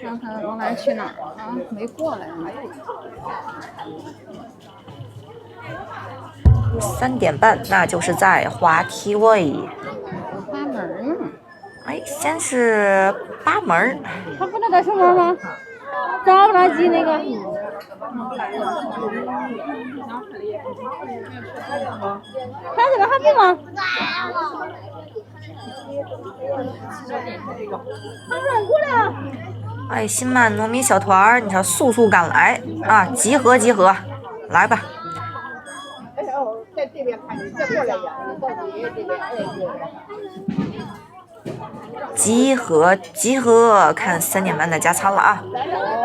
看看蒙兰去哪儿啊？没过来呢。3点半，那就是在滑梯位。八门呢？哎，先是八门。他不能在什么吗？找不着鸡那个。看这个还不吗？哎，新满糯米小团儿，你瞧速速赶来啊！集合集合，来吧！在这边看，你再过来呀，你到你这边集合集合，看3点半的加餐了啊！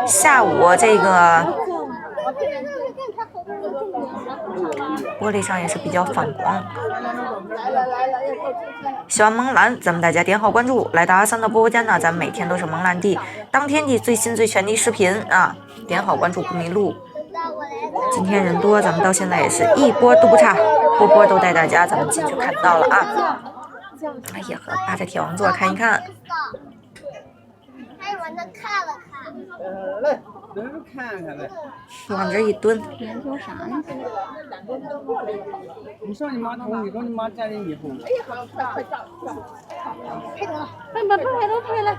下午这个玻璃上也是比较反光。喜欢萌兰，咱们大家点好关注。来到阿三的直播间呢，咱们每天都是萌兰地当天地最新最全的视频啊！点好关注不迷路。今天人多，咱们到现在也是一波都不差，波波都带大家，咱们进去看到了啊！哎呀呵，扒着铁王座看一看。还往那看了看。来，能看看来。往这一蹲。研究啥呢？你说你妈同意，说你妈站在以后。哎呀，快照。拍着了，把拍都拍了。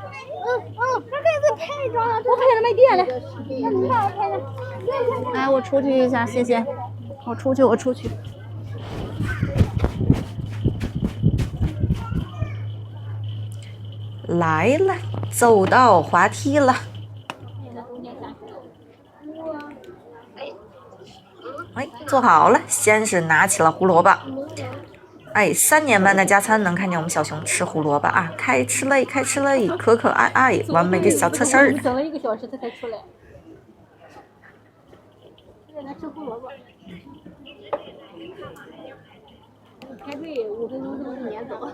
这该是拍着了，我拍了没电了。那你帮我拍了。哎，我出去一下，谢谢。我出去。来了，走到滑梯了。哎，做好了，先是拿起了胡萝卜。哎，3点半的加餐能看见我们小熊吃胡萝卜啊，开吃嘞，可可爱爱，完美的小测试儿。等了1个小时他才出来。现在吃胡萝卜。排队5分钟都是撵走。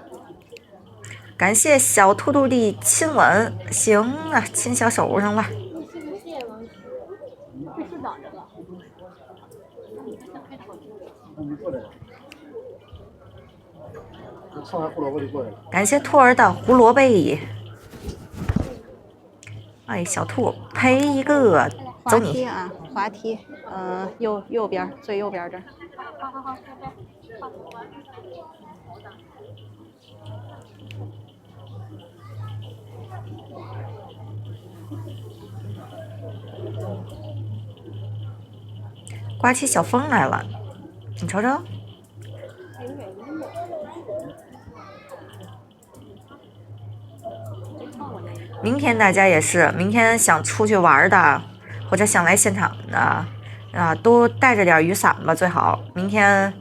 感谢小兔兔的亲吻，行啊，亲小手上了。感谢兔儿的胡萝卜。哎，小兔赔一个，走你啊！滑梯，右边最右边这儿。好，刮起小风来了，你瞅瞅。明天大家也是，明天想出去玩的，或者想来现场的都带着点雨伞吧，最好。明天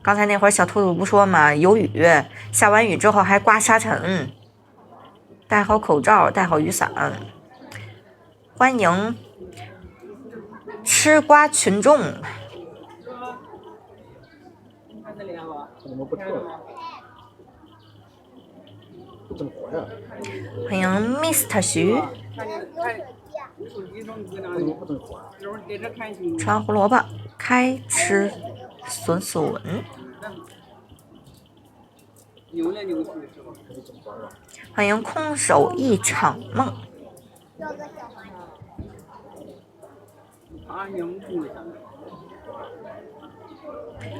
刚才那会儿小兔兔不说嘛，有雨，下完雨之后还刮沙尘，戴好口罩，带好雨伞。欢迎吃瓜群众。欢迎 Mr. 徐。吃完胡萝卜，开吃笋。欢迎空手一场梦。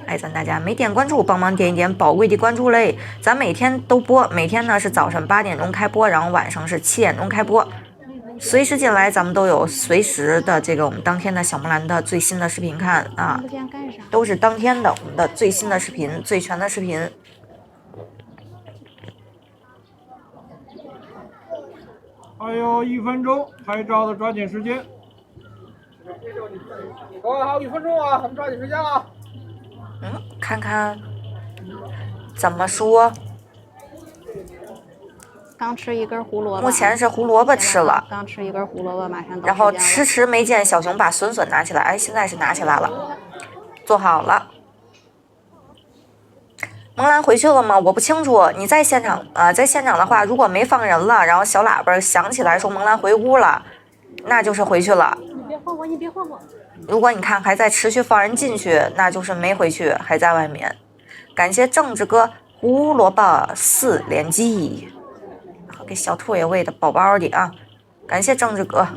哎，咱大家没点关注，帮忙点一点宝贵的关注嘞！咱每天都播，每天呢是早上8点钟开播，然后晚上是7点钟开播，随时进来，咱们都有随时的这个我们当天的小木兰的最新的视频看啊，都是当天的我们的最新的视频，最全的视频。还有1分钟，拍照的抓紧时间。各位还有1分钟啊，咱们抓紧时间啊。看看怎么说。刚吃一根胡萝卜。目前是胡萝卜吃了。刚吃一根胡萝卜，马上到。然后迟没见小熊把笋拿起来，哎，现在是拿起来了，做好了。萌兰回去了吗？我不清楚。你在现场在现场的话，如果没放人了，然后小喇叭响起来说萌兰回屋了，那就是回去了。你别晃我。如果你看还在持续放人进去，那就是没回去，还在外面。感谢政治哥胡萝卜4连击，给小兔也喂的饱饱的啊。感谢政治哥。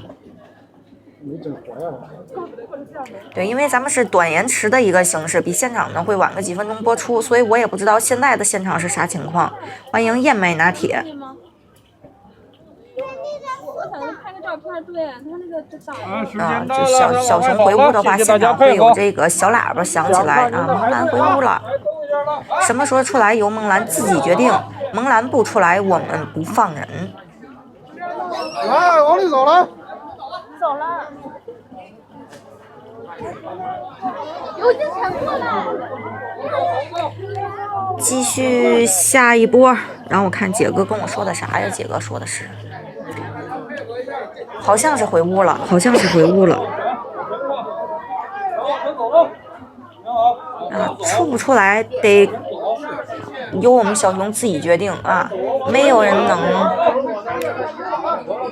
对，因为咱们是短延迟的一个形式，比现场呢会晚个几分钟播出，所以我也不知道现在的现场是啥情况。欢迎燕麦拿铁。就小熊回屋的话，现场会有这个小喇叭响起来啊，萌兰回屋了。什么时候出来由萌兰自己决定，萌兰不出来我们不放人。来，往里走了。走了。有经沉默了。继续下一波，然后我看姐哥跟我说的啥呀？姐哥说的是，好像是回屋了，好像是回屋了。啊，出不出来得由我们小熊自己决定啊，没有人能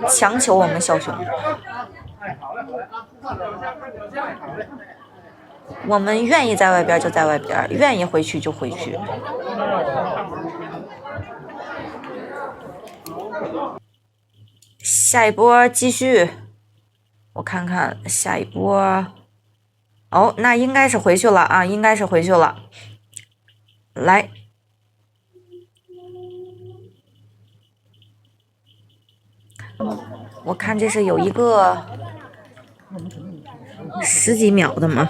强求我们小熊。我们愿意在外边就在外边，愿意回去就回去。下一波继续，我看看下一波。哦，那应该是回去了啊，应该是回去了。来，我看这是有一个10几秒的吗？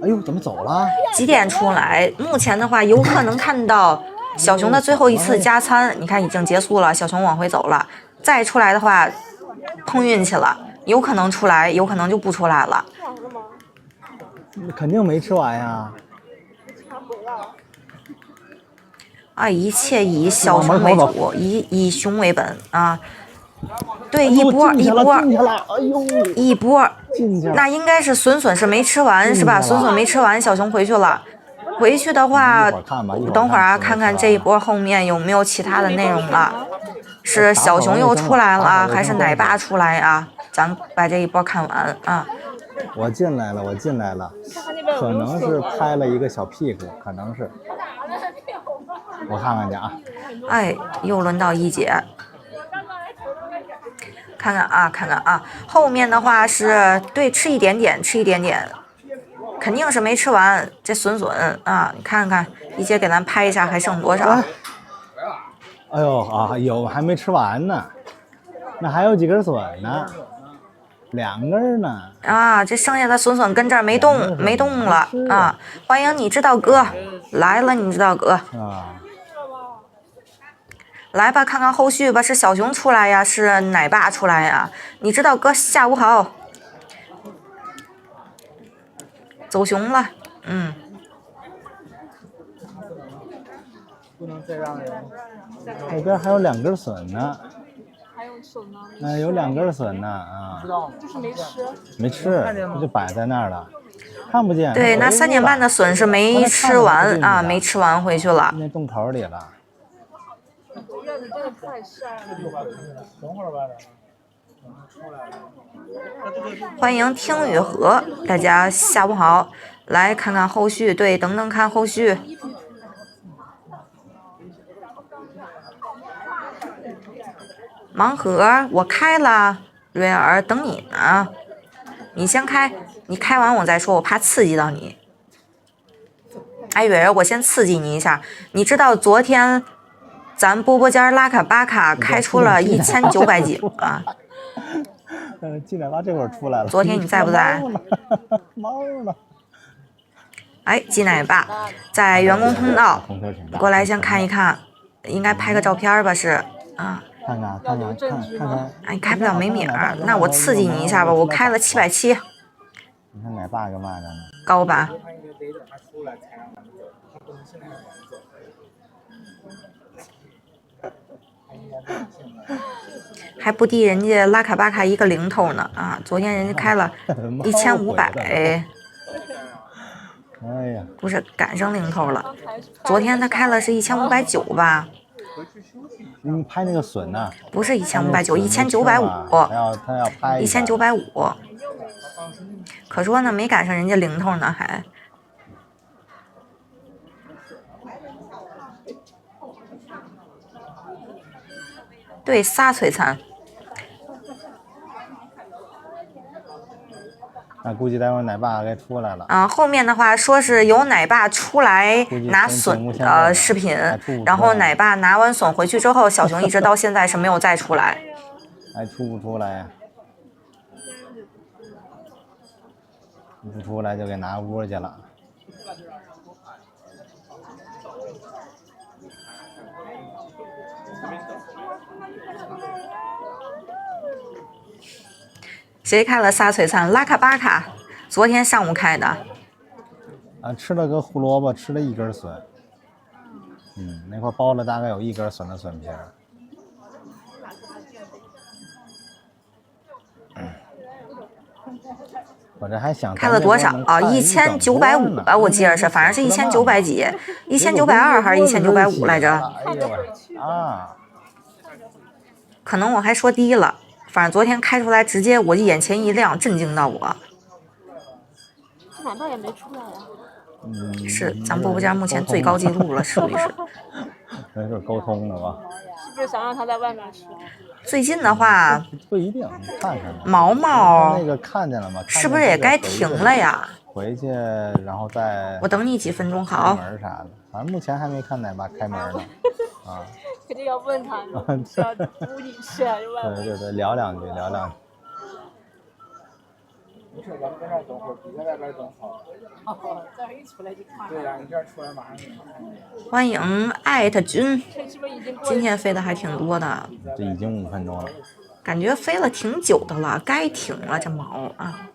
哎呦，怎么走了？几点出来？目前的话，游客能看到小熊的最后一次加餐，你看已经结束了，小熊往回走了。再出来的话，碰运气了，有可能出来，有可能就不出来了。肯定没吃完呀。啊，一切以小熊为主，以熊为本啊。对，一波，一波，那应该是笋笋是没吃完是吧？笋笋没吃完，小熊回去了。回去的话，等会儿啊，看看这一波后面有没有其他的内容了。是小熊又出来了，还是奶爸出来啊？咱把这一波看完啊。我进来了，可能是拍了一个小屁股，可能是。我看看去啊。哎，又轮到一姐。看看啊，看看啊，后面的话是对，吃一点点，肯定是没吃完。这笋笋啊，你看看，一姐给咱拍一下，还剩多少？哎呦啊，有还没吃完呢，那还有几根笋呢，2根呢。啊，这剩下的笋笋跟这儿没动了啊！欢迎你知道哥来了，你知道哥啊。来吧，看看后续吧，是小熊出来呀，是奶爸出来呀？你知道哥下午好，走熊了，不能再让人。那边还有2根笋呢。还有笋呢？有2根笋呢啊。就是没吃。没吃，就摆在那儿了，看不见。对，那3点半的笋是没吃完啊，没吃完回去了。那洞口里了。院子真的太晒了。等会儿吧。欢迎听雨禾，大家下午好，来看看后续，对，等等看后续。盲盒我开了，瑞尔等你呢，你先开，你开完我再说，我怕刺激到你。哎，蕊儿，我先刺激你一下，你知道昨天咱波波间拉卡巴卡开出了1900几啊？进来吧，这会儿出来了。昨天你在不在？猫了。哎，鸡奶爸在员工通道，过来先看一看，应该拍个照片吧？是啊。看看。哎，开不了没名儿，那我刺激你一下吧，我开了770。你看奶爸干嘛着呢？高吧？还不敌人家拉卡巴卡一个零头呢啊！昨天人家开了1500，哎呀，不是赶上零头了。昨天他开了是1590吧？你拍那个笋呢？不是1590，1950。他要拍1950。可说呢，没赶上人家零头呢，还。对，仨璀璨。那估计待会儿奶爸该出来了。后面的话说是由奶爸出来拿笋的视频，然后奶爸拿完笋回去之后，小熊一直到现在是没有再出来。还出不出来呀？不出来就给拿窝去了。谁开了沙璀璨？拉卡巴卡，昨天上午开的。啊，吃了个胡萝卜，吃了1根笋。那块包了大概有1根笋的笋皮儿。我这还想开了多少啊？1950吧，我记得是，反正是1900几，1920还是1950来着？啊，可能我还说低了，反正昨天开出来，直接我眼前一亮，震惊到我。这奶爸也没出来呀。是咱播间目前最高纪录了，属于是。没事，沟通了吧？是不是想让他在外面吃？最近的话，不一定，你看看。毛毛那个看见了吗？是不是也该停了呀？回去，然后再我等你几分钟，好。门啥的，反正目前还没看奶爸开门呢。啊，肯定要问他，是要屋里吃还是外面？对，聊两句。没事，咱们在这儿等会儿，比在外边等好。这儿一出来就看。对呀，你这儿出来马上就看。欢迎艾特君，今天飞的还挺多的。这已经5分钟了，感觉飞了挺久的了，该停了这毛啊。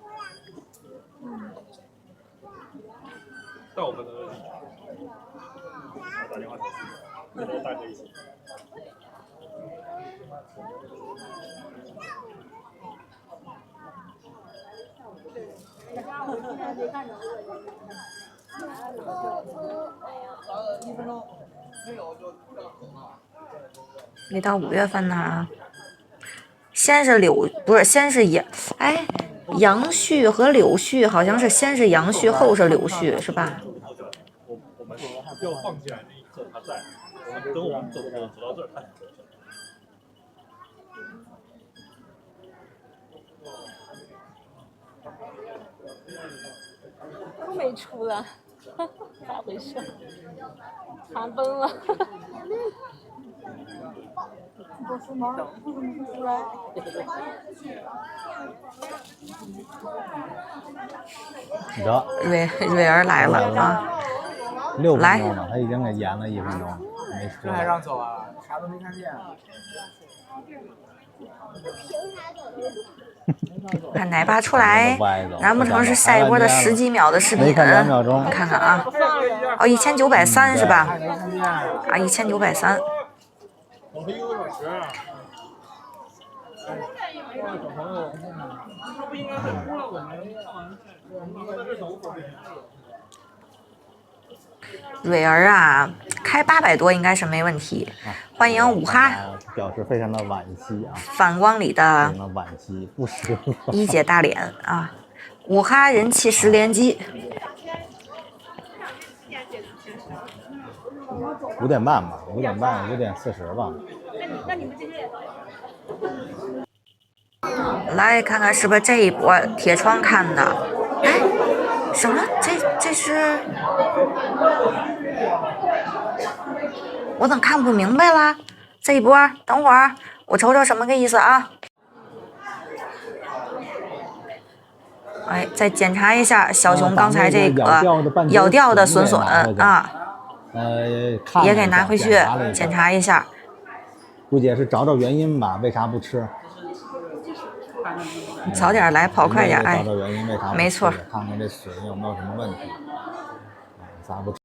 到我们的打电话那时候大哥一起。没到5月份呢，先是杨絮和柳絮，好像是先是杨絮，后是柳絮，是吧？我们要放进来那一刻他在，等我们走到这儿他。都没出来，咋回事？寒崩了。不出门，不出来。得，蕊儿来了啊！6分钟了，他已经给延了1分钟，没出来。这还让走啊？啥都没看见。看奶爸出来，难不成是下一波的10几秒的视频？没看2秒钟，看看啊，哦，1930是吧？啊，1930。等了1个多小时。不应该在屋了，我们看完，我们在这等会儿。蕊儿啊，开800多应该是没问题。欢迎武哈，表示非常的惋惜啊。反光里的惋惜，不舍。一姐大脸啊，武哈人气10连击。5点半吧，5点半5点40吧。那你们这些。来看看是不是这一波铁窗看的？哎，什么？这是？我怎么看不明白了？这一波，等会儿我瞅瞅什么个意思啊？哎，再检查一下小熊刚才这个咬掉的笋啊，也给拿回去检查一下。估计也是找原因吧，为啥不吃？早点来，跑快点，哎，找原因为啥不吃？没错，看看这水有没有什么问题，咋不吃？